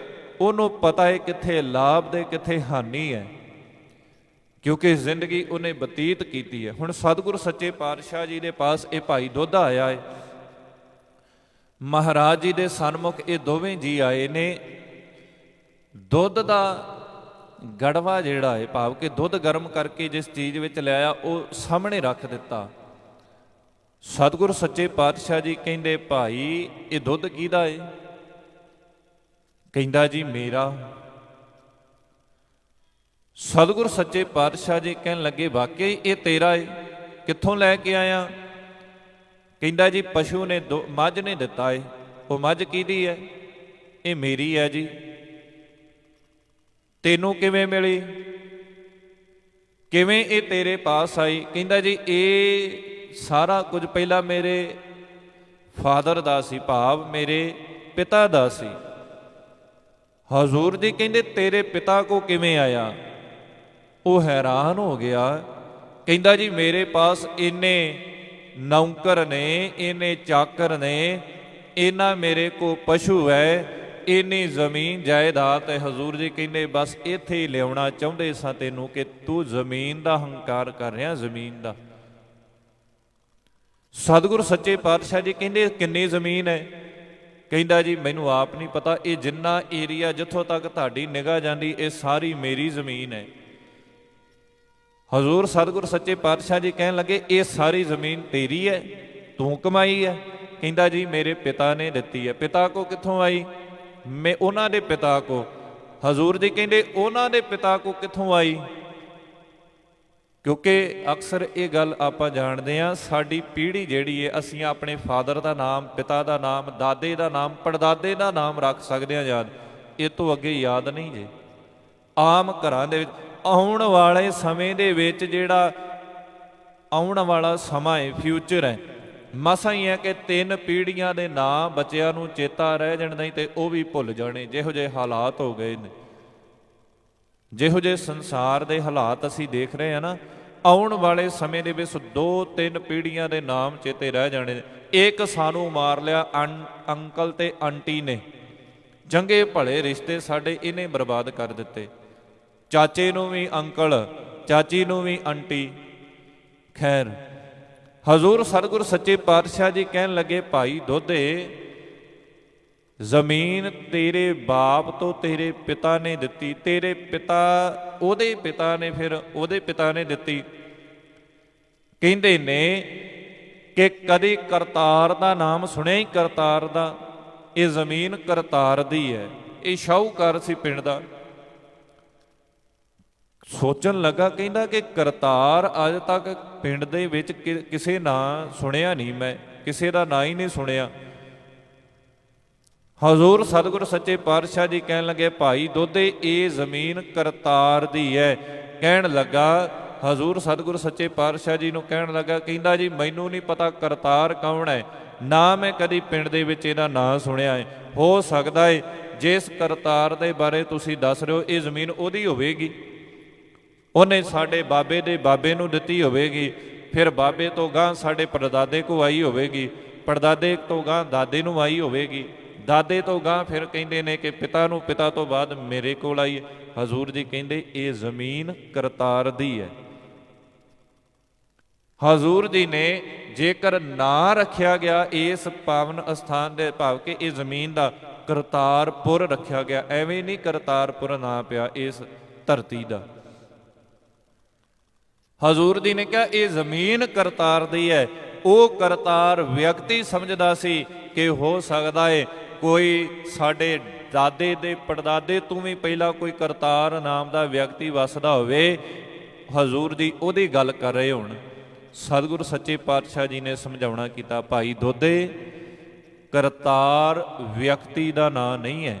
ਉਹਨੂੰ ਪਤਾ ਹੈ ਕਿੱਥੇ ਲਾਭ ਦੇ ਕਿੱਥੇ ਹਾਨੀ ਹੈ, ਕਿਉਂਕਿ ਜ਼ਿੰਦਗੀ ਉਹਨੇ ਬਤੀਤ ਕੀਤੀ ਹੈ। ਹੁਣ ਸਤਿਗੁਰੂ ਸੱਚੇ ਪਾਤਸ਼ਾਹ ਜੀ ਦੇ ਪਾਸ ਇਹ ਭਾਈ ਦੋਧਾ ਆਇਆ ਹੈ। ਮਹਾਰਾਜ ਜੀ ਦੇ ਸਨਮੁਖ ਇਹ ਦੋਵੇਂ ਜੀ ਆਏ ਨੇ। ਦੁੱਧ ਦਾ ਗੜਵਾ ਜਿਹੜਾ ਹੈ, ਭਾਵ ਕਿ ਦੁੱਧ ਗਰਮ ਕਰਕੇ ਜਿਸ ਚੀਜ਼ ਵਿੱਚ ਲਿਆਇਆ, ਉਹ ਸਾਹਮਣੇ ਰੱਖ ਦਿੱਤਾ। ਸਤਿਗੁਰੂ ਸੱਚੇ ਪਾਤਸ਼ਾਹ ਜੀ ਕਹਿੰਦੇ ਭਾਈ ਇਹ ਦੁੱਧ ਕਿਹਦਾ ਹੈ? ਕਹਿੰਦਾ ਜੀ ਮੇਰਾ। ਸਤਿਗੁਰੂ ਸੱਚੇ ਪਾਤਸ਼ਾਹ ਜੀ ਕਹਿਣ ਲੱਗੇ ਵਾਕਈ ਇਹ ਤੇਰਾ ਹੈ, ਕਿੱਥੋਂ ਲੈ ਕੇ ਆਇਆ? ਕਹਿੰਦਾ ਜੀ ਪਸ਼ੂ ਨੇ ਮੱਝ ਨੇ ਦਿੱਤਾ ਹੈ। ਉਹ ਮੱਝ ਕਿਹਦੀ ਹੈ? ਇਹ ਮੇਰੀ ਹੈ ਜੀ। ਤੈਨੂੰ ਕਿਵੇਂ ਮਿਲੀ? ਕਿਵੇਂ ਇਹ ਤੇਰੇ ਪਾਸ ਆਈ? ਕਹਿੰਦਾ ਜੀ ਇਹ ਸਾਰਾ ਕੁਝ ਪਹਿਲਾਂ ਮੇਰੇ ਫਾਦਰ ਦਾ ਸੀ, ਭਾਵ ਮੇਰੇ ਪਿਤਾ ਦਾ ਸੀ। ਹਜ਼ੂਰ ਜੀ ਕਹਿੰਦੇ ਤੇਰੇ ਪਿਤਾ ਕੋ ਕਿਵੇਂ ਆਇਆ? ਉਹ ਹੈਰਾਨ ਹੋ ਗਿਆ। ਕਹਿੰਦਾ ਜੀ ਮੇਰੇ ਪਾਸ ਇੰਨੇ ਨੌਕਰ ਨੇ, ਇੰਨੇ ਚਾਕਰ ਨੇ, ਇਹਨਾਂ ਮੇਰੇ ਕੋ ਪਸ਼ੂ ਹੈ, ਇੰਨੀ ਜ਼ਮੀਨ ਜਾਇਦਾਦ ਹੈ। ਹਜ਼ੂਰ ਜੀ ਕਹਿੰਦੇ ਬਸ ਇੱਥੇ ਹੀ ਲਿਆਉਣਾ ਚਾਹੁੰਦੇ ਸਾਂ ਤੈਨੂੰ ਕਿ ਤੂੰ ਜ਼ਮੀਨ ਦਾ ਹੰਕਾਰ ਕਰ ਰਿਹਾ, ਜ਼ਮੀਨ ਦਾ। ਸਤਿਗੁਰੂ ਸੱਚੇ ਪਾਤਸ਼ਾਹ ਜੀ ਕਹਿੰਦੇ ਕਿੰਨੀ ਜ਼ਮੀਨ ਹੈ? ਕਹਿੰਦਾ ਜੀ ਮੈਨੂੰ ਆਪ ਨਹੀਂ ਪਤਾ, ਇਹ ਜਿੰਨਾ ਏਰੀਆ ਜਿੱਥੋਂ ਤੱਕ ਤੁਹਾਡੀ ਨਿਗਾਹ ਜਾਂਦੀ ਇਹ ਸਾਰੀ ਮੇਰੀ ਜ਼ਮੀਨ ਹੈ। ਹਜ਼ੂਰ ਸਤਿਗੁਰੂ ਸੱਚੇ ਪਾਤਸ਼ਾਹ ਜੀ ਕਹਿਣ ਲੱਗੇ ਇਹ ਸਾਰੀ ਜ਼ਮੀਨ ਤੇਰੀ ਹੈ, ਤੂੰ ਕਮਾਈ ਹੈ? ਕਹਿੰਦਾ ਜੀ ਮੇਰੇ ਪਿਤਾ ਨੇ ਦਿੱਤੀ ਹੈ। ਪਿਤਾ ਕੋ ਕਿੱਥੋਂ ਆਈ? ਮੈਂ ਉਹਨਾਂ ਦੇ ਪਿਤਾ ਕੋ। ਹਜ਼ੂਰ ਜੀ ਕਹਿੰਦੇ ਉਹਨਾਂ ਦੇ ਪਿਤਾ ਕੋ ਕਿੱਥੋਂ ਆਈ? ਕਿਉਂਕਿ ਅਕਸਰ ਇਹ ਗੱਲ ਆਪਾਂ ਜਾਣਦੇ ਹਾਂ, ਸਾਡੀ ਪੀੜ੍ਹੀ ਜਿਹੜੀ ਹੈ, ਅਸੀਂ ਆਪਣੇ ਫਾਦਰ ਦਾ ਨਾਮ, ਪਿਤਾ ਦਾ ਨਾਮ, ਦਾਦੇ ਦਾ ਨਾਮ, ਪੜਦਾਦੇ ਦਾ ਨਾਮ ਰੱਖ ਸਕਦੇ ਹਾਂ ਯਾਦ, ਇਹ ਤੋਂ ਅੱਗੇ ਯਾਦ ਨਹੀਂ ਜੇ। ਆਮ ਘਰਾਂ ਦੇ ਵਿੱਚ ਆਉਣ ਵਾਲੇ ਸਮੇਂ ਦੇ ਵਿੱਚ ਜਿਹੜਾ ਆਉਣ ਵਾਲਾ ਸਮਾਂ ਹੈ, ਫਿਊਚਰ ਹੈ, ਮਸਾਂ ਹੀ ਹੈ ਕਿ 3 ਪੀੜ੍ਹੀਆਂ ਦੇ ਨਾਂ ਬੱਚਿਆਂ ਨੂੰ ਚੇਤਾ ਰਹਿ ਜਾਣ, ਨਹੀਂ ਤੇ ਉਹ ਵੀ ਭੁੱਲ ਜਾਣੇ। ਜਿਹੋ ਜਿਹੇ ਹਾਲਾਤ ਹੋ ਗਏ ਨੇ, ਜਿਹੋ ਜਿਹੇ ਸੰਸਾਰ ਦੇ ਹਾਲਾਤ ਅਸੀਂ ਦੇਖ ਰਹੇ ਹਾਂ ਨਾ, ਆਉਣ ਵਾਲੇ ਸਮੇਂ ਦੇ ਵਿੱਚ 2-3 ਪੀੜ੍ਹੀਆਂ ਦੇ ਨਾਮ ਚੇਤੇ ਰਹਿ ਜਾਣੇ। ਇੱਕ ਸਾਨੂੰ ਮਾਰ ਲਿਆ ਅੰਕਲ ਤੇ ਆਂਟੀ ਨੇ, ਚੰਗੇ ਭਲੇ ਰਿਸ਼ਤੇ ਸਾਡੇ ਇਹਨੇ ਬਰਬਾਦ ਕਰ ਦਿੱਤੇ। ਚਾਚੇ ਨੂੰ ਵੀ ਅੰਕਲ, ਚਾਚੀ ਨੂੰ ਵੀ ਆਂਟੀ। ਖੈਰ, ਹਜ਼ੂਰ ਸਤਿਗੁਰ ਸੱਚੇ ਪਾਤਸ਼ਾਹ ਜੀ ਕਹਿਣ ਲੱਗੇ, ਭਾਈ ਦੋਧੇ, ਜ਼ਮੀਨ ਤੇਰੇ ਬਾਪ ਤੋਂ ਤੇਰੇ ਪਿਤਾ ਨੇ ਦਿੱਤੀ, ਤੇਰੇ ਪਿਤਾ ਉਹਦੇ ਪਿਤਾ ਨੇ ਫਿਰ ਉਹਦੇ ਪਿਤਾ ਨੇ ਦਿੱਤੀ। ਕਹਿੰਦੇ ਨੇ ਕਿ ਕਦੇ ਕਰਤਾਰ ਦਾ ਨਾਮ ਸੁਣਿਆ ਹੀ? ਕਰਤਾਰ ਦਾ, ਇਹ ਜ਼ਮੀਨ ਕਰਤਾਰ ਦੀ ਹੈ। ਇਹ ਸ਼ਾਹੂਕਾਰ ਸੀ ਪਿੰਡ ਦਾ। ਸੋਚਣ ਲੱਗਾ, ਕਹਿੰਦਾ ਕਿ ਕਰਤਾਰ ਅੱਜ ਤੱਕ ਪਿੰਡ ਦੇ ਵਿੱਚ ਕਿਸੇ ਨਾਂ ਸੁਣਿਆ ਨਹੀਂ, ਮੈਂ ਕਿਸੇ ਦਾ ਨਾਂ ਹੀ ਨਹੀਂ ਸੁਣਿਆ। ਹਜ਼ੂਰ ਸਤਿਗੁਰ ਸੱਚੇ ਪਾਤਸ਼ਾਹ ਜੀ ਕਹਿਣ ਲੱਗੇ, ਭਾਈ ਦੋਧੇ, ਇਹ ਜ਼ਮੀਨ ਕਰਤਾਰ ਦੀ ਹੈ। ਕਹਿਣ ਲੱਗਾ, ਹਜ਼ੂਰ ਸਤਿਗੁਰ ਸੱਚੇ ਪਾਤਸ਼ਾਹ ਜੀ ਨੂੰ ਕਹਿਣ ਲੱਗਾ, ਕਹਿੰਦਾ ਜੀ ਮੈਨੂੰ ਨਹੀਂ ਪਤਾ ਕਰਤਾਰ ਕੌਣ ਹੈ, ਨਾ ਮੈਂ ਕਦੀ ਪਿੰਡ ਦੇ ਵਿੱਚ ਇਹਦਾ ਨਾਂ ਸੁਣਿਆ ਹੈ। ਹੋ ਸਕਦਾ ਹੈ ਜਿਸ ਕਰਤਾਰ ਦੇ ਬਾਰੇ ਤੁਸੀਂ ਦੱਸ ਰਹੇ ਹੋ, ਇਹ ਜ਼ਮੀਨ ਉਹਦੀ ਹੋਵੇਗੀ, ਉਹਨੇ ਸਾਡੇ ਬਾਬੇ ਦੇ ਬਾਬੇ ਨੂੰ ਦਿੱਤੀ ਹੋਵੇਗੀ, ਫਿਰ ਬਾਬੇ ਤੋਂ ਗਾਂ ਸਾਡੇ ਪੜਦਾਦੇ ਕੋਲ ਆਈ ਹੋਵੇਗੀ, ਪੜਦਾਦੇ ਤੋਂ ਗਾਂ ਦਾਦੇ ਨੂੰ ਆਈ ਹੋਵੇਗੀ, ਦਾਦੇ ਤੋਂ ਗਾਂ ਫਿਰ ਕਹਿੰਦੇ ਨੇ ਕਿ ਪਿਤਾ ਨੂੰ, ਪਿਤਾ ਤੋਂ ਬਾਅਦ ਮੇਰੇ ਕੋਲ ਆਈ ਹੈ। ਹਜ਼ੂਰ ਜੀ ਕਹਿੰਦੇ ਇਹ ਜ਼ਮੀਨ ਕਰਤਾਰ ਦੀ ਹੈ। ਹਜ਼ੂਰ ਜੀ ਨੇ ਜੇਕਰ ਨਾਂ ਰੱਖਿਆ ਗਿਆ ਇਸ ਪਾਵਨ ਅਸਥਾਨ ਦੇ, ਭਾਵ ਕਿ ਇਹ ਜ਼ਮੀਨ ਦਾ ਕਰਤਾਰਪੁਰ ਰੱਖਿਆ ਗਿਆ, ਐਵੇਂ ਨਹੀਂ ਕਰਤਾਰਪੁਰ ਨਾਂ ਪਿਆ ਇਸ ਧਰਤੀ ਦਾ। ਹਜ਼ੂਰ ਜੀ ਨੇ ਕਿਹਾ ਇਹ ਜ਼ਮੀਨ ਕਰਤਾਰ ਦੀ ਹੈ। ਉਹ ਕਰਤਾਰ ਵਿਅਕਤੀ ਸਮਝਦਾ ਸੀ ਕਿ ਹੋ ਸਕਦਾ ਹੈ ਕੋਈ ਸਾਡੇ ਦਾਦੇ ਦੇ ਪੜਦਾਦੇ ਤੋਂ ਵੀ ਪਹਿਲਾਂ ਕੋਈ ਕਰਤਾਰ ਨਾਮ ਦਾ ਵਿਅਕਤੀ ਵਸਦਾ ਹੋਵੇ। ਹਜ਼ੂਰ ਜੀ ਉਹਦੀ ਗੱਲ ਕਰ ਰਹੇ ਹੋਣ। ਸਤਿਗੁਰ ਸੱਚੇ ਪਾਤਸ਼ਾਹ ਜੀ ਨੇ ਸਮਝਾਉਣਾ ਕੀਤਾ, ਭਾਈ ਦੋਧੇ, ਕਰਤਾਰ ਵਿਅਕਤੀ ਦਾ ਨਾਂ ਨਹੀਂ ਹੈ,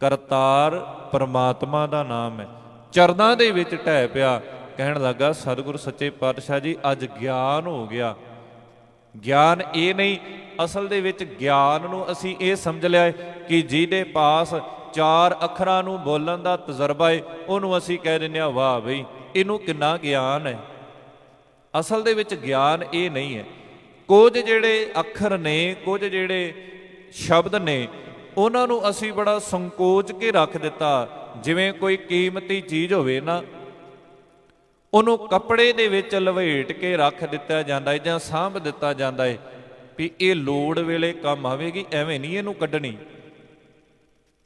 ਕਰਤਾਰ ਪਰਮਾਤਮਾ ਦਾ ਨਾਮ ਹੈ। ਚਰਨਾਂ ਦੇ ਵਿੱਚ ਢਹਿ ਪਿਆ। ਕਹਿਣ ਲੱਗਾ, ਸਤਿਗੁਰ ਸੱਚੇ ਪਾਤਸ਼ਾਹ ਜੀ ਅੱਜ ਗਿਆਨ ਹੋ ਗਿਆ। ਗਿਆਨ ਇਹ ਨਹੀਂ, ਅਸਲ ਦੇ ਵਿੱਚ ਗਿਆਨ ਨੂੰ ਅਸੀਂ ਇਹ ਸਮਝ ਲਿਆ ਕਿ ਜਿਹਦੇ ਪਾਸ 4 ਅੱਖਰਾਂ ਨੂੰ ਬੋਲਣ ਦਾ ਤਜਰਬਾ ਹੈ, ਉਹਨੂੰ ਅਸੀਂ ਕਹਿ ਦਿੰਦੇ ਹਾਂ ਵਾਹ ਬਈ ਇਹਨੂੰ ਕਿੰਨਾ ਗਿਆਨ ਹੈ। ਅਸਲ ਦੇ ਵਿੱਚ ਗਿਆਨ ਇਹ ਨਹੀਂ ਹੈ। ਕੁਝ ਜਿਹੜੇ ਅੱਖਰ ਨੇ, ਕੁਝ ਜਿਹੜੇ ਸ਼ਬਦ ਨੇ, ਉਹਨਾਂ ਨੂੰ ਅਸੀਂ ਬੜਾ ਸੰਕੋਚ ਕੇ ਰੱਖ ਦਿੱਤਾ। ਜਿਵੇਂ ਕੋਈ ਕੀਮਤੀ ਚੀਜ਼ ਹੋਵੇ ਨਾ, ਉਹਨੂੰ ਕੱਪੜੇ ਦੇ ਵਿੱਚ ਲਵੇਟ ਕੇ ਰੱਖ ਦਿੱਤਾ ਜਾਂਦਾ ਹੈ ਜਾਂ ਸਾਂਭ ਦਿੱਤਾ ਜਾਂਦਾ ਹੈ ਵੀ ਇਹ ਲੋੜ ਵੇਲੇ ਕੰਮ ਆਵੇਗੀ, ਐਵੇਂ ਨਹੀਂ ਇਹਨੂੰ ਕੱਢਣੀ।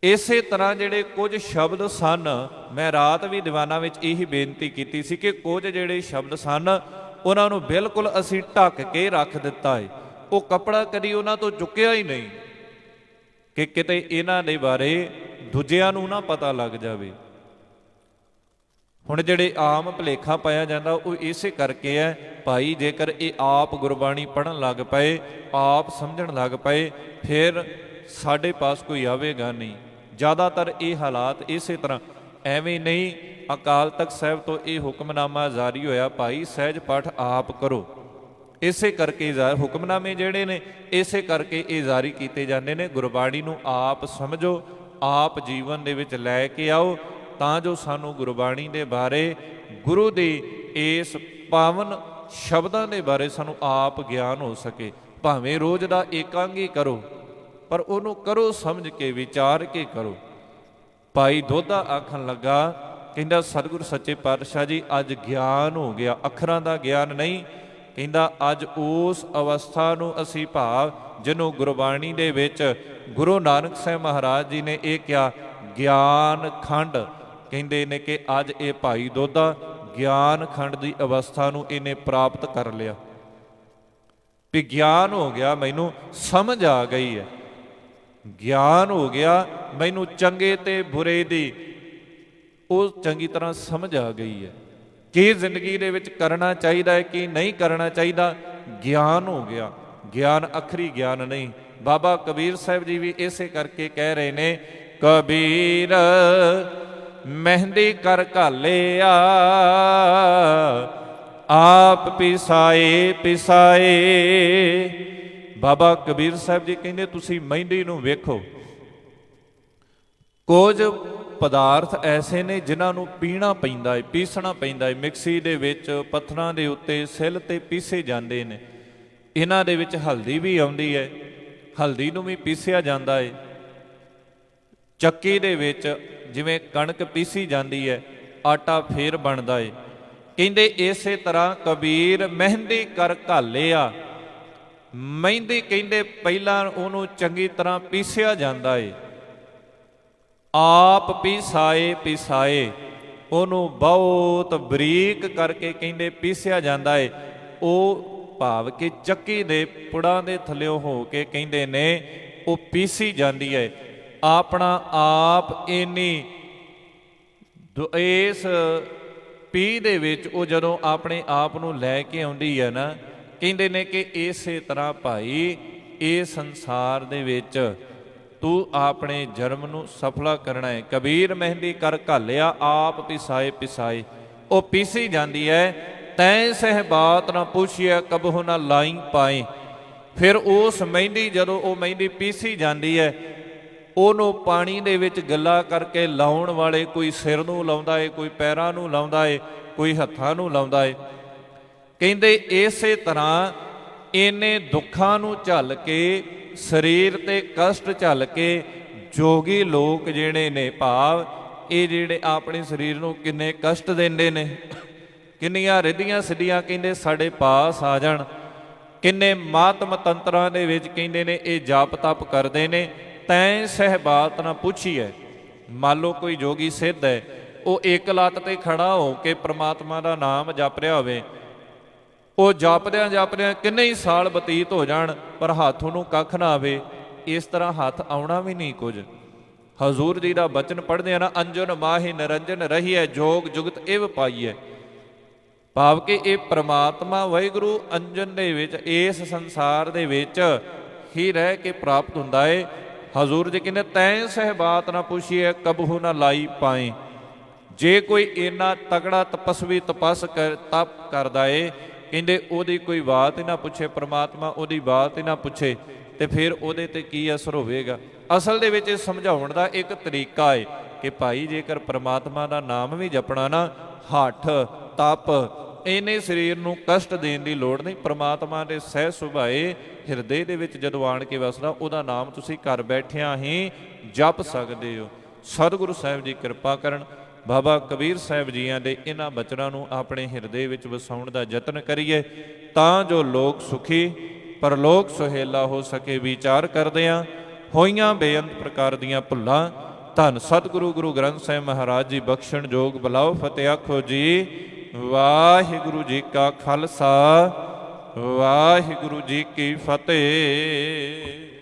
ਇਸੇ ਤਰ੍ਹਾਂ ਜਿਹੜੇ ਕੁਝ ਸ਼ਬਦ ਸਨ, ਮੈਂ ਰਾਤ ਵੀ ਦੀਵਾਨਾਂ ਵਿੱਚ ਇਹੀ ਬੇਨਤੀ ਕੀਤੀ ਸੀ ਕਿ ਕੁਝ ਜਿਹੜੇ ਸ਼ਬਦ ਸਨ ਉਹਨਾਂ ਨੂੰ ਬਿਲਕੁਲ ਅਸੀਂ ਢੱਕ ਕੇ ਰੱਖ ਦਿੱਤਾ ਹੈ। ਉਹ ਕੱਪੜਾ ਕਦੀ ਉਹਨਾਂ ਤੋਂ ਚੁੱਕਿਆ ਹੀ ਨਹੀਂ ਕਿ ਕਿਤੇ ਇਹਨਾਂ ਦੇ ਬਾਰੇ ਦੂਜਿਆਂ ਨੂੰ ਨਾ ਪਤਾ ਲੱਗ ਜਾਵੇ। ਹੁਣ ਜਿਹੜੇ ਆਮ ਭੁਲੇਖਾ ਪਾਇਆ ਜਾਂਦਾ ਉਹ ਇਸੇ ਕਰਕੇ ਹੈ ਭਾਈ, ਜੇਕਰ ਇਹ ਆਪ ਗੁਰਬਾਣੀ ਪੜ੍ਹਨ ਲੱਗ ਪਏ, ਆਪ ਸਮਝਣ ਲੱਗ ਪਏ, ਫਿਰ ਸਾਡੇ ਪਾਸ ਕੋਈ ਆਵੇਗਾ ਨਹੀਂ। ਜ਼ਿਆਦਾਤਰ ਇਹ ਹਾਲਾਤ ਇਸੇ ਤਰ੍ਹਾਂ, ਐਵੇਂ ਨਹੀਂ। ਅਕਾਲ ਤਖਤ ਸਾਹਿਬ ਤੋਂ ਇਹ ਹੁਕਮਨਾਮਾ ਜਾਰੀ ਹੋਇਆ, ਭਾਈ ਸਹਿਜ ਪਾਠ ਆਪ ਕਰੋ। ਇਸੇ ਕਰਕੇ ਹੁਕਮਨਾਮੇ ਜਿਹੜੇ ਨੇ ਇਸੇ ਕਰਕੇ ਇਹ ਜਾਰੀ ਕੀਤੇ ਜਾਂਦੇ ਨੇ। ਗੁਰਬਾਣੀ ਨੂੰ ਆਪ ਸਮਝੋ, ਆਪ ਜੀਵਨ ਦੇ ਵਿੱਚ ਲੈ ਕੇ ਆਓ, ਤਾਂ ਜੋ ਸਾਨੂੰ ਗੁਰਬਾਣੀ ਦੇ ਬਾਰੇ, ਗੁਰੂ ਦੇ ਇਸ ਪਾਵਨ ਸ਼ਬਦਾਂ ਦੇ ਬਾਰੇ ਸਾਨੂੰ ਆਪ ਗਿਆਨ ਹੋ ਸਕੇ। ਭਾਵੇਂ ਰੋਜ਼ ਦਾ ਏਕਾਂਗ ਹੀ ਕਰੋ, ਪਰ ਉਹਨੂੰ ਕਰੋ ਸਮਝ ਕੇ, ਵਿਚਾਰ ਕੇ ਕਰੋ। ਭਾਈ ਦੋਧਾ ਆਖਣ ਲੱਗਾ, ਕਹਿੰਦਾ ਸਤਿਗੁਰ ਸੱਚੇ ਪਾਤਸ਼ਾਹ ਜੀ ਅੱਜ ਗਿਆਨ ਹੋ ਗਿਆ, ਅੱਖਰਾਂ ਦਾ ਗਿਆਨ ਨਹੀਂ। ਕਹਿੰਦਾ ਅੱਜ ਉਸ ਅਵਸਥਾ ਨੂੰ ਅਸੀਂ ਭਾਵ ਜਿਹਨੂੰ ਗੁਰਬਾਣੀ ਦੇ ਵਿੱਚ ਗੁਰੂ ਨਾਨਕ ਸਾਹਿਬ ਮਹਾਰਾਜ ਜੀ ਨੇ ਇਹ ਕਿਹਾ ਗਿਆਨ ਖੰਡ, ਕਹਿੰਦੇ ਨੇ ਕਿ ਅੱਜ ਇਹ ਭਾਈ ਦੋਧਾ ਗਿਆਨ ਖੰਡ ਦੀ ਅਵਸਥਾ ਨੂੰ ਇਹਨੇ ਪ੍ਰਾਪਤ ਕਰ ਲਿਆ ਵੀ ਗਿਆਨ ਹੋ ਗਿਆ, ਮੈਨੂੰ ਸਮਝ ਆ ਗਈ ਹੈ, ਗਿਆਨ ਹੋ ਗਿਆ, ਮੈਨੂੰ ਚੰਗੇ ਤੇ ਬੁਰੇ ਦੀ ਉਹ ਚੰਗੀ ਤਰ੍ਹਾਂ ਸਮਝ ਆ ਗਈ ਹੈ। ਕੀ ਜ਼ਿੰਦਗੀ ਦੇ ਵਿੱਚ ਕਰਨਾ ਚਾਹੀਦਾ ਹੈ, ਕੀ ਨਹੀਂ ਕਰਨਾ ਚਾਹੀਦਾ, ਗਿਆਨ ਹੋ ਗਿਆ। ਗਿਆਨ ਅਖਰੀ ਗਿਆਨ ਨਹੀਂ। ਬਾਬਾ ਕਬੀਰ ਸਾਹਿਬ ਜੀ ਵੀ ਇਸੇ ਕਰਕੇ ਕਹਿ ਰਹੇ ਨੇ, ਕਬੀਰ ਮਹਿੰਦੀ ਕਰ ਘਾਲਿਆ, ਆਪ ਪਿਸਾਏ ਪਿਸਾਏ। ਬਾਬਾ ਕਬੀਰ ਸਾਹਿਬ ਜੀ ਕਹਿੰਦੇ ਤੁਸੀਂ ਮਹਿੰਦੀ ਨੂੰ ਵੇਖੋ, ਕੁਝ ਪਦਾਰਥ ਐਸੇ ਨੇ ਜਿਨ੍ਹਾਂ ਨੂੰ ਪੀਣਾ ਪੈਂਦਾ ਹੈ, ਪੀਸਣਾ ਪੈਂਦਾ ਹੈ। ਮਿਕਸੀ ਦੇ ਵਿੱਚ, ਪੱਥਰਾਂ ਦੇ ਉੱਤੇ, ਸਿਲ ਤੇ ਪੀਸੇ ਜਾਂਦੇ ਨੇ। ਇਹਨਾਂ ਦੇ ਵਿੱਚ ਹਲਦੀ ਵੀ ਆਉਂਦੀ ਹੈ, ਹਲਦੀ ਨੂੰ ਵੀ ਪੀਸਿਆ ਜਾਂਦਾ ਹੈ। ਚੱਕੀ ਦੇ ਵਿੱਚ ਜਿਵੇਂ ਕਣਕ ਪੀਸੀ ਜਾਂਦੀ ਹੈ, ਆਟਾ ਫੇਰ ਬਣਦਾ ਹੈ। ਕਹਿੰਦੇ ਇਸੇ ਤਰ੍ਹਾਂ ਕਬੀਰ ਮਹਿੰਦੀ ਕਰ ਘਾਲਿਆ। ਮਹਿੰਦੀ ਕਹਿੰਦੇ ਪਹਿਲਾਂ ਉਹਨੂੰ ਚੰਗੀ ਤਰ੍ਹਾਂ ਪੀਸਿਆ ਜਾਂਦਾ ਹੈ, ਆਪ ਪੀਸਾਏ ਪਿਸਾਏ। ਉਹਨੂੰ ਬਹੁਤ ਬਰੀਕ ਕਰਕੇ ਕਹਿੰਦੇ ਪੀਸਿਆ ਜਾਂਦਾ ਹੈ। ਉਹ ਭਾਵ ਕਿ ਚੱਕੀ ਦੇ ਪੁੜਾਂ ਦੇ ਥੱਲਿਓਂ ਹੋ ਕੇ ਕਹਿੰਦੇ ਨੇ ਉਹ ਪੀਸੀ ਜਾਂਦੀ ਹੈ। ਆਪਣਾ ਆਪ ਇੰਨੀ ਇਸ ਪੀਹ ਦੇ ਵਿੱਚ ਉਹ ਜਦੋਂ ਆਪਣੇ ਆਪ ਨੂੰ ਲੈ ਕੇ ਆਉਂਦੀ ਹੈ ਨਾ, ਕਹਿੰਦੇ ਨੇ ਕਿ ਇਸੇ ਤਰ੍ਹਾਂ ਭਾਈ ਇਹ ਸੰਸਾਰ ਦੇ ਵਿੱਚ ਤੂੰ ਆਪਣੇ ਜਨਮ ਨੂੰ ਸਫਲਾ ਕਰਨਾ ਹੈ। ਕਬੀਰ ਮਹਿੰਦੀ ਕਰ ਘਾਲਿਆ, ਆਪ ਪਿਸਾਏ ਪਿਸਾਏ। ਉਹ ਪੀਸੀ ਜਾਂਦੀ ਹੈ। ਤੈਂ ਸਹਿ ਬਾਤ ਨਾ ਪੁੱਛਿਆ, ਕਬਹੁ ਨਾ ਲਾਈ ਪਾਏ। ਫਿਰ ਉਸ ਮਹਿੰਦੀ, ਜਦੋਂ ਉਹ ਮਹਿੰਦੀ ਪੀਸੀ ਜਾਂਦੀ ਹੈ, ਉਹਨੂੰ ਪਾਣੀ ਦੇ ਵਿੱਚ ਗੱਲਾ ਕਰਕੇ ਲਾਉਣ ਵਾਲੇ, ਕੋਈ ਸਿਰ ਨੂੰ ਲਾਉਂਦਾ ਹੈ, ਕੋਈ ਪੈਰਾਂ ਨੂੰ ਲਾਉਂਦਾ ਹੈ, ਕੋਈ ਹੱਥਾਂ ਨੂੰ ਲਾਉਂਦਾ ਹੈ। ਕਹਿੰਦੇ ਇਸੇ ਤਰ੍ਹਾਂ ਇਹਨੇ ਦੁੱਖਾਂ ਨੂੰ ਝੱਲ ਕੇ, ਸਰੀਰ ਤੇ ਕਸ਼ਟ ਝੱਲ ਕੇ ਜੋਗੀ ਲੋਕ ਜਿਹੜੇ ਨੇ, ਭਾਵ ਇਹ ਜਿਹੜੇ ਆਪਣੇ ਸਰੀਰ ਨੂੰ ਕਿੰਨੇ ਕਸ਼ਟ ਦਿੰਦੇ ਨੇ, ਕਿੰਨੀਆਂ ਰਿੱਧੀਆਂ ਸਿੱਧੀਆਂ ਕਹਿੰਦੇ ਸਾਡੇ ਪਾਸ ਆ ਜਾਣ, ਕਿੰਨੇ ਮਾਤਮ ਤੰਤਰਾਂ ਦੇ ਵਿੱਚ ਕਹਿੰਦੇ ਨੇ ਇਹ ਜਪ ਤਪ ਕਰਦੇ ਨੇ। ਤੈਂ ਸਹਿ ਬਾਤ ਨਾ ਪੁੱਛੀਐ। ਮੰਨ ਲਓ ਕੋਈ ਜੋਗੀ ਸਿੱਧ ਹੈ, ਉਹ ਇੱਕ ਲੱਤ ਤੇ ਖੜਾ ਹੋ ਕੇ ਪ੍ਰਮਾਤਮਾ ਦਾ ਨਾਮ ਜਪ ਰਿਹਾ ਹੋਵੇ, ਉਹ ਜਪਦਿਆਂ ਜਪਦਿਆਂ ਕਿੰਨੇ ਹੀ ਸਾਲ ਬਤੀਤ ਹੋ ਜਾਣ ਪਰ ਹੱਥ ਨੂੰ ਕੱਖ ਨਾ ਆਵੇ। ਇਸ ਤਰ੍ਹਾਂ ਹੱਥ ਆਉਣਾ ਵੀ ਨਹੀਂ ਕੁਝ। ਹਜ਼ੂਰ ਜੀ ਦਾ ਬਚਨ ਪੜ੍ਹਦੇ ਆ ਨਾ, ਅੰਜਨ ਮਾਹੀ ਨਿਰੰਜਨ ਰਹੀਐ, ਜੋਗ ਜੁਗਤ ਇਵ ਪਾਈਐ। ਭਾਵ ਕਿ ਇਹ ਪ੍ਰਮਾਤਮਾ ਵਾਹਿਗੁਰੂ ਅੰਜਨ ਦੇ ਵਿੱਚ, ਇਸ ਸੰਸਾਰ ਦੇ ਵਿੱਚ ਹੀ ਰਹਿ ਕੇ ਪ੍ਰਾਪਤ ਹੁੰਦਾ ਹੈ। ਹਜ਼ੂਰ ਜੀ ਕਹਿੰਦੇ ਤੈਂ ਸਹਿ ਬਾਤ ਨਾ ਪੁੱਛੀਏ, ਕਬਹੁ ਨਾ ਲਾਈ ਪਾਏ। ਜੇ ਕੋਈ ਇੰਨਾ ਤਗੜਾ ਤਪਸਵੀ ਤਪ ਕਰਦਾ ਏ, ਕਹਿੰਦੇ ਉਹਦੀ ਕੋਈ ਬਾਤ ਹੀ ਨਾ ਪੁੱਛੇ, ਪ੍ਰਮਾਤਮਾ ਉਹਦੀ ਬਾਤ ਹੀ ਨਾ ਪੁੱਛੇ, ਤੇ ਫਿਰ ਉਹਦੇ ਤੇ ਕੀ ਅਸਰ ਹੋਵੇਗਾ। ਅਸਲ ਦੇ ਵਿੱਚ ਇਹ ਸਮਝਾਉਣ ਦਾ ਇੱਕ ਤਰੀਕਾ ਹੈ ਕਿ ਭਾਈ ਜੇਕਰ ਪ੍ਰਮਾਤਮਾ ਦਾ ਨਾਮ ਵੀ ਜਪਣਾ ਨਾ, ਹੱਠ ਤਪ ਇਹਨੇ ਸਰੀਰ ਨੂੰ ਕਸ਼ਟ ਦੇਣ ਦੀ ਲੋੜ ਨਹੀਂ। ਪ੍ਰਮਾਤਮਾ ਦੇ ਸਹਿ ਸੁਭਾਏ ਹਿਰਦੇ ਦੇ ਵਿੱਚ ਜਦੋਂ ਆਣ ਕੇ ਵਸਦਾ, ਉਹਦਾ ਨਾਮ ਤੁਸੀਂ ਘਰ ਬੈਠਿਆਂ ਹੀ ਜਪ ਸਕਦੇ ਹੋ। ਸਤਿਗੁਰੂ ਸਾਹਿਬ ਜੀ ਕਿਰਪਾ ਕਰਨ। ਬਾਬਾ ਕਬੀਰ ਸਾਹਿਬ ਜੀਆਂ ਦੇ ਇਹਨਾਂ ਬਚਨਾਂ ਨੂੰ ਆਪਣੇ ਹਿਰਦੇ ਵਿੱਚ ਵਸਾਉਣ ਦਾ ਯਤਨ ਕਰੀਏ, ਤਾਂ ਜੋ ਲੋਕ ਸੁਖੀ ਪਰਲੋਕ ਸੁਹੇਲਾ ਹੋ ਸਕੇ। ਵਿਚਾਰ ਕਰਦਿਆਂ ਹੋਈਆਂ ਬੇਅੰਤ ਪ੍ਰਕਾਰ ਦੀਆਂ ਭੁੱਲਾਂ ਧੰਨ ਸਤਿਗੁਰੂ ਗੁਰੂ ਗ੍ਰੰਥ ਸਾਹਿਬ ਮਹਾਰਾਜ ਜੀ ਬਖਸ਼ਣ ਜੋਗ ਬੁਲਾਓ। ਫਤਿਹ ਆਖੋ ਜੀ। ਵਾਹਿਗੁਰੂ ਜੀ ਕਾ ਖਾਲਸਾ, ਵਾਹਿਗੁਰੂ ਜੀ ਕੀ ਫਤਿਹ।